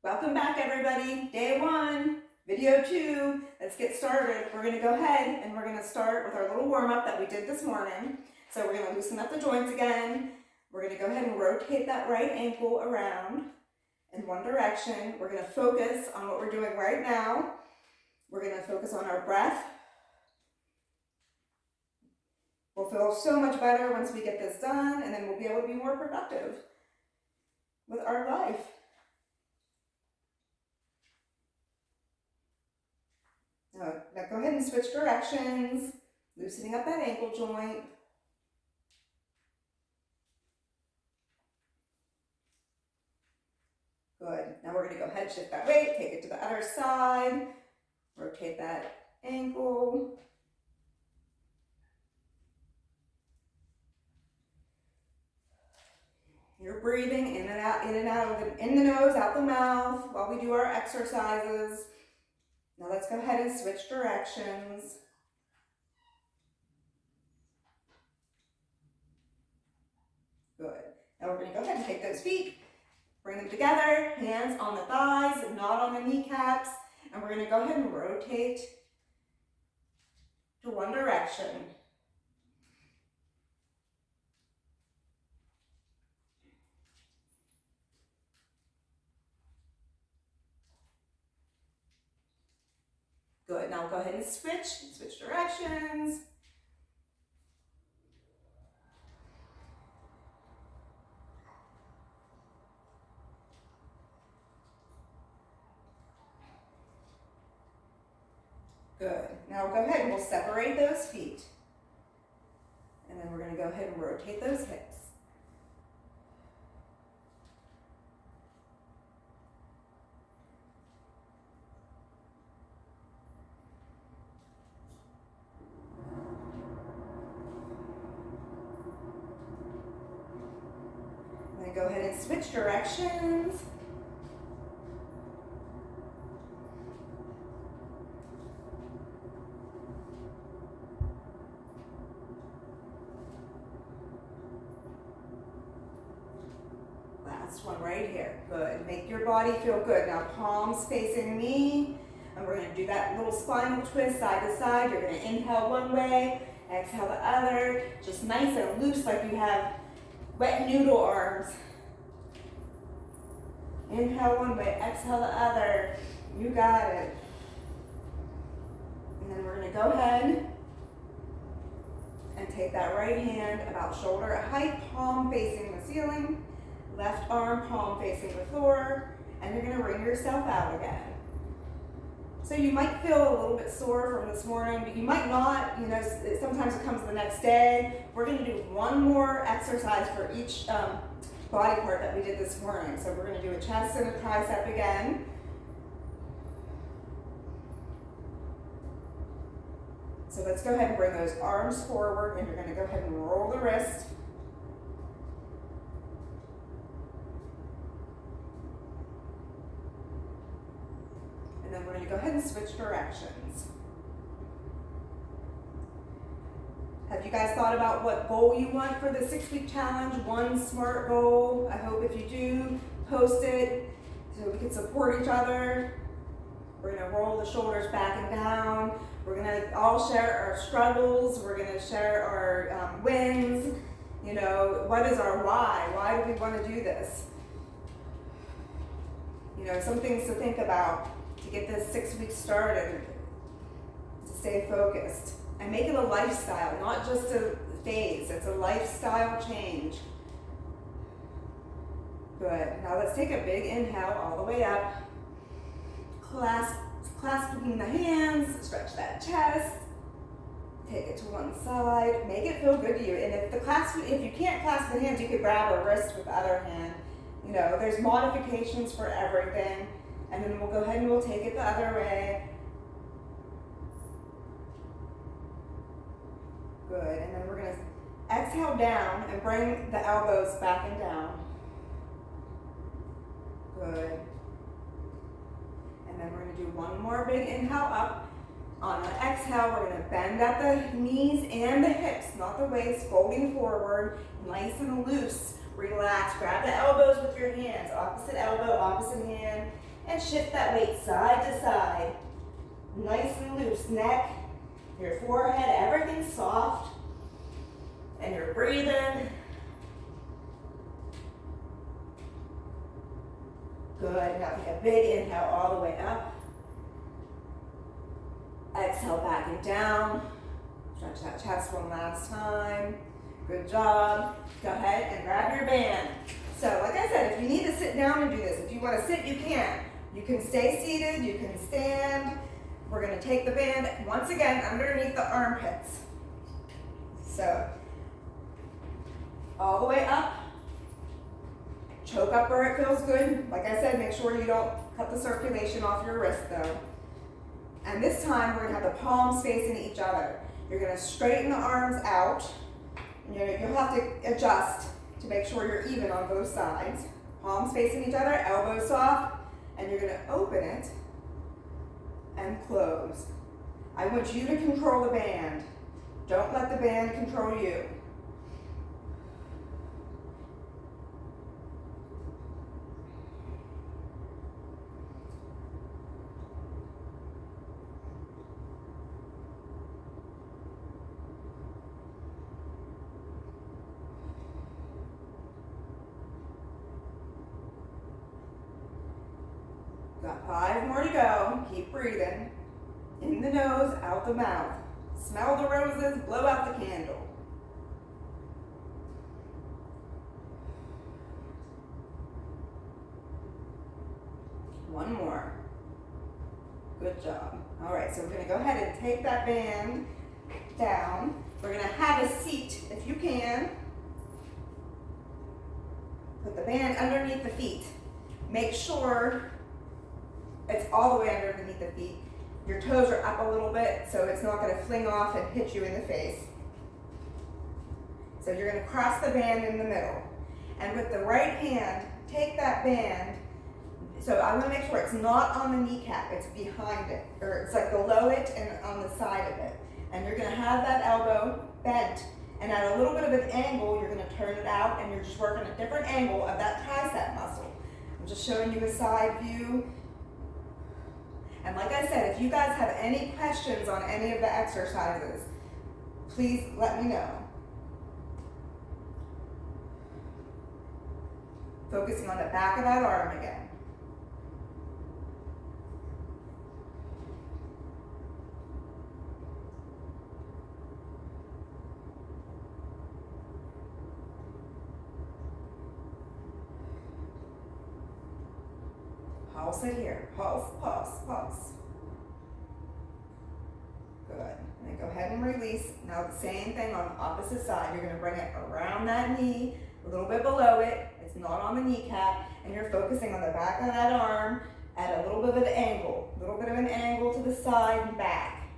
Welcome back, everybody. Day 1, video 2. Let's get started. We're going to go ahead and we're going to start with our little warm-up that we did this morning. So we're going to loosen up the joints again. We're going to go ahead and rotate that right ankle around in one direction. We're going to focus on what we're doing right now. We're going to focus on our breath. We'll feel so much better once we get this done, and then we'll be able to be more productive with our life. Now go ahead and switch directions, loosening up that ankle joint. Good. Now we're going to go ahead and shift that weight, take it to the other side, rotate that ankle. You're breathing in and out, in the nose, out the mouth while we do our exercises. Now let's go ahead and switch directions. Good. Now we're going to go ahead and take those feet, bring them together, hands on the thighs, not on the kneecaps, and we're going to go ahead and rotate to one direction. Good. Now we'll go ahead and switch directions. Good. Now we'll go ahead and we'll separate those feet. And then we're going to go ahead and rotate those hips. And then go ahead and switch directions. Last one right here. Good. Make your body feel good. Now palms facing me. And we're going to do that little spinal twist side to side. You're going to inhale one way, exhale the other. Just nice and loose like you have wet noodle arms. Inhale one way, exhale the other. You got it. And then we're going to go ahead and take that right hand about shoulder height, palm facing the ceiling. Left arm, palm facing the floor, and you're going to wring yourself out again. So you might feel a little bit sore from this morning, but you might not. You know, sometimes it comes the next day. We're going to do one more exercise for each body part that we did this morning. So we're going to do a chest and a tricep again. So let's go ahead and bring those arms forward, and you're going to go ahead and roll the wrist. And then we're going to go ahead and switch directions. Have you guys thought about what goal you want for the 6-week challenge? One SMART goal. I hope if you do, post it so we can support each other. We're going to roll the shoulders back and down. We're going to all share our struggles. We're going to share our wins. You know, what is our why? Why do we want to do this? You know, some things to think about to get this 6 weeks started, to stay focused. And make it a lifestyle, not just a phase. It's a lifestyle change. Good. Now let's take a big inhale all the way up. Clasping the hands, stretch that chest. Take it to one side. Make it feel good to you. And if you can't clasp the hands, you could grab a wrist with the other hand. You know, there's modifications for everything. And then we'll go ahead and we'll take it the other way. Good. And then we're going to exhale down and bring the elbows back and down. Good. And then we're going to do one more big inhale up. On the exhale, we're going to bend at the knees and the hips, not the waist, folding forward, nice and loose. Relax. Grab the elbows with your hands, opposite elbow, opposite hand, And shift that weight side to side. Nice and loose, neck, your forehead, everything's soft. And you're breathing. Good, now take a big inhale all the way up. Exhale back and down. Stretch that chest one last time. Good job. Go ahead and grab your band. So like I said, if you need to sit down and do this, if you want to sit, you can. You can stay seated, you can stand. We're going to take the band once again underneath the armpits. So all the way up. Choke up where it feels good. Like I said, make sure you don't cut the circulation off your wrist though. And this time we're gonna have the palms facing each other. You're gonna straighten the arms out. You'll have to adjust to make sure you're even on both sides. Palms facing each other, elbows soft, and you're gonna open it and close. I want you to control the band. Don't let the band control you. Got 5 more to go. Keep breathing. In the nose, out the mouth. Smell the roses, blow out the candle. One more. Good job. All right, so we're going to go ahead and take that band down. We're going to have a seat if you can. Put the band underneath the feet. Make sure it's all the way underneath the feet. Your toes are up a little bit, so it's not going to fling off and hit you in the face. So you're going to cross the band in the middle. And with the right hand, take that band. So I want to make sure it's not on the kneecap, it's behind it. Or it's like below it and on the side of it. And you're going to have that elbow bent. And at a little bit of an angle, you're going to turn it out and you're just working a different angle of that tricep muscle. I'm just showing you a side view. And like I said, if you guys have any questions on any of the exercises, please let me know. Focusing on the back of that arm again. Pulse it here. Pulse, pulse, pulse. Good. And then go ahead and release. Now the same thing on the opposite side. You're going to bring it around that knee, a little bit below it. It's not on the kneecap. And you're focusing on the back of that arm at a little bit of an angle. A little bit of an angle to the side and back.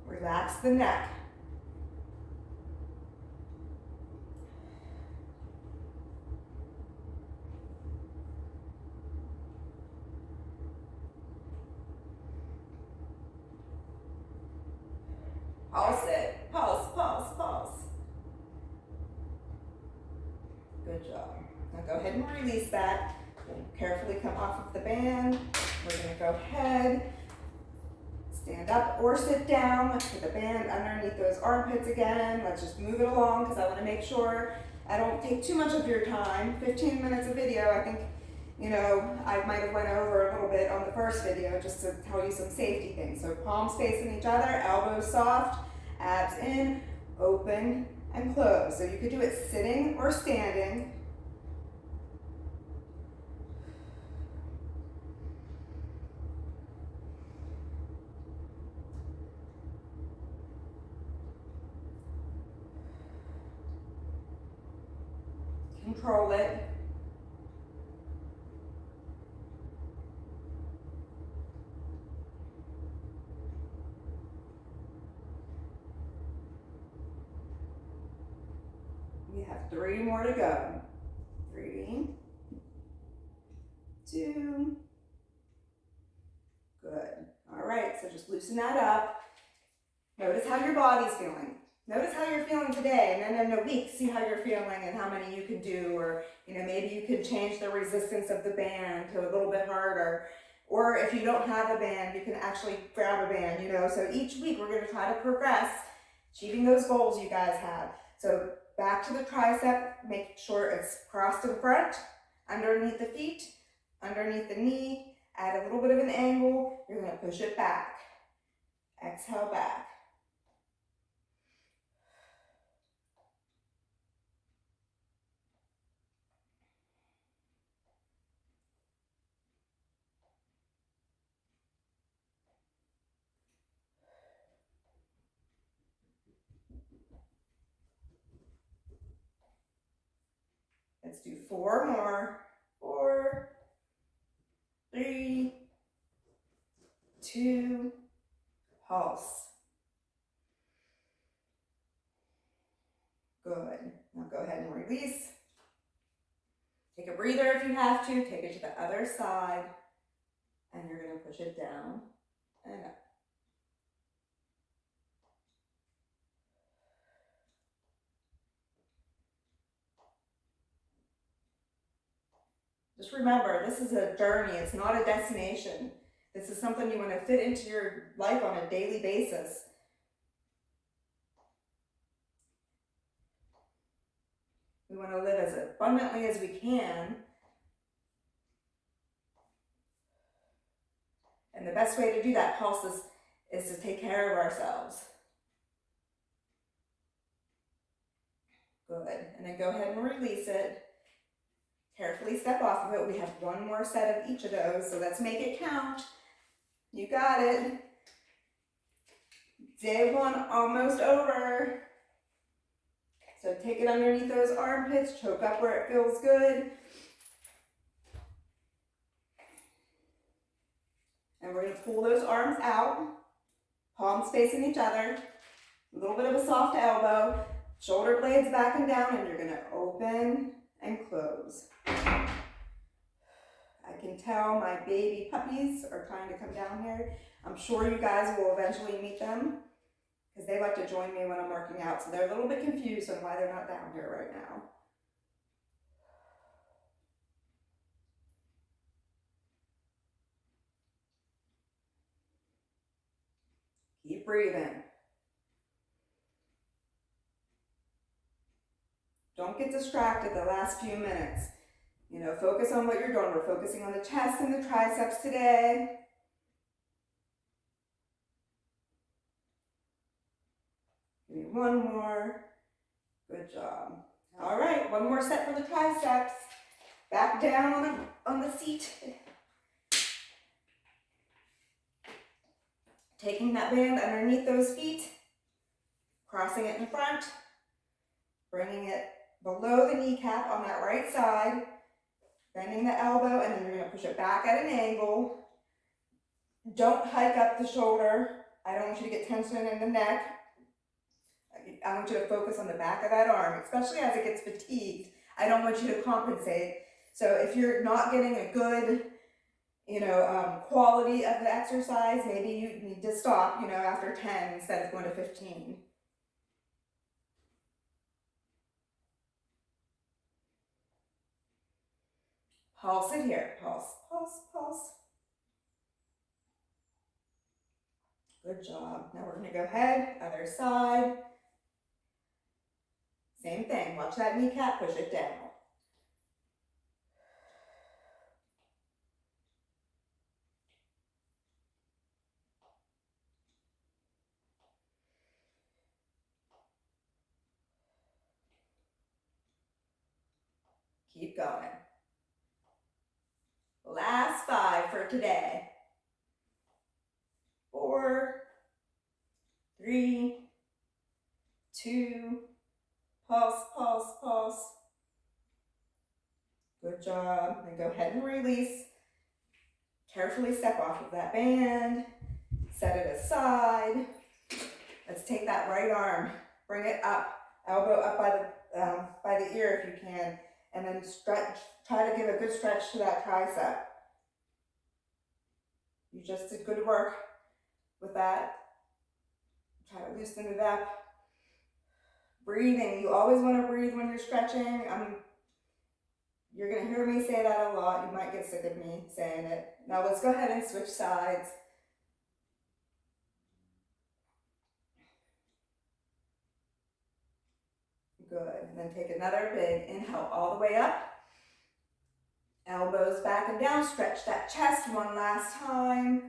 Relax the neck. Pulse it. Pulse, pulse, pulse. Good job. Now go ahead and release that. Carefully come off of the band. We're going to go ahead, stand up or sit down. Let's put the band underneath those armpits again. Let's just move it along because I want to make sure I don't take too much of your time. 15 minutes of video, I think, I might have went over a little bit on the first video just to tell you some safety things. So palms facing each other, elbows soft, abs in, open, and close. So you could do it sitting or standing. Control it. We have 3 more to go. 3, 2, good. All right, so just loosen that up. Notice how your body's feeling. Notice how you're feeling today, and then in a week, see how you're feeling and how many you can do, or maybe you could change the resistance of the band to a little bit harder. Or if you don't have a band, you can actually grab a band, So each week we're gonna try to progress, achieving those goals you guys have. So back to the tricep, make sure it's crossed to the front, underneath the feet, underneath the knee, add a little bit of an angle, you're gonna push it back. Exhale back. Let's do 4 more. 4, 3, 2, pulse. Good. Now go ahead and release. Take a breather if you have to. Take it to the other side. And you're going to push it down and up. Just remember, this is a journey. It's not a destination. This is something you want to fit into your life on a daily basis. We want to live as abundantly as we can. And the best way to do that, pulse, is to take care of ourselves. Good. And then go ahead and release it. Carefully step off of it. We have 1 more set of each of those, so let's make it count. You got it. Day 1 almost over. So take it underneath those armpits, choke up where it feels good. And we're going to pull those arms out, palms facing each other, a little bit of a soft elbow, shoulder blades back and down, and you're going to open and close. I can tell my baby puppies are trying to come down here. I'm sure you guys will eventually meet them because they like to join me when I'm working out. So they're a little bit confused on why they're not down here right now. Keep breathing. Don't get distracted the last few minutes. Focus on what you're doing. We're focusing on the chest and the triceps today. Give me 1 more. Good job. All right, 1 more set for the triceps. Back down on the seat. Taking that band underneath those feet, crossing it in front, bringing it below the kneecap on that right side, bending the elbow, and then you're going to push it back at an angle. Don't hike up the shoulder. I don't want you to get tension in the neck. I want you to focus on the back of that arm, especially as it gets fatigued. I don't want you to compensate. So if you're not getting a good, quality of the exercise, maybe you need to stop, after 10 instead of going to 15. Pulse it here. Pulse, pulse, pulse. Good job. Now we're going to go ahead, other side. Same thing. Watch that kneecap, push it down. Keep going. Last 5 for today. 4, 3, 2, pulse, pulse, pulse. Good job. Then go ahead and release. Carefully step off of that band. Set it aside. Let's take that right arm. Bring it up. Elbow up by the ear if you can. And then stretch. Try to give a good stretch to that tricep. You just did good work with that. Try to loosen it up. Breathing, you always want to breathe when you're stretching. You're going to hear me say that a lot. You might get sick of me saying it. Now let's go ahead and switch sides. Good. And then take another big inhale all the way up. Elbows back and down. Stretch that chest one last time.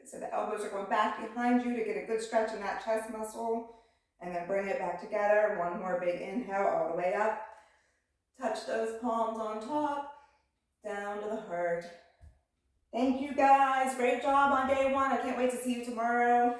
So the elbows are going back behind you to get a good stretch in that chest muscle. And then bring it back together. One more big inhale all the way up. Touch those palms on top. Down to the heart. Thank you guys. Great job on day one. I can't wait to see you tomorrow.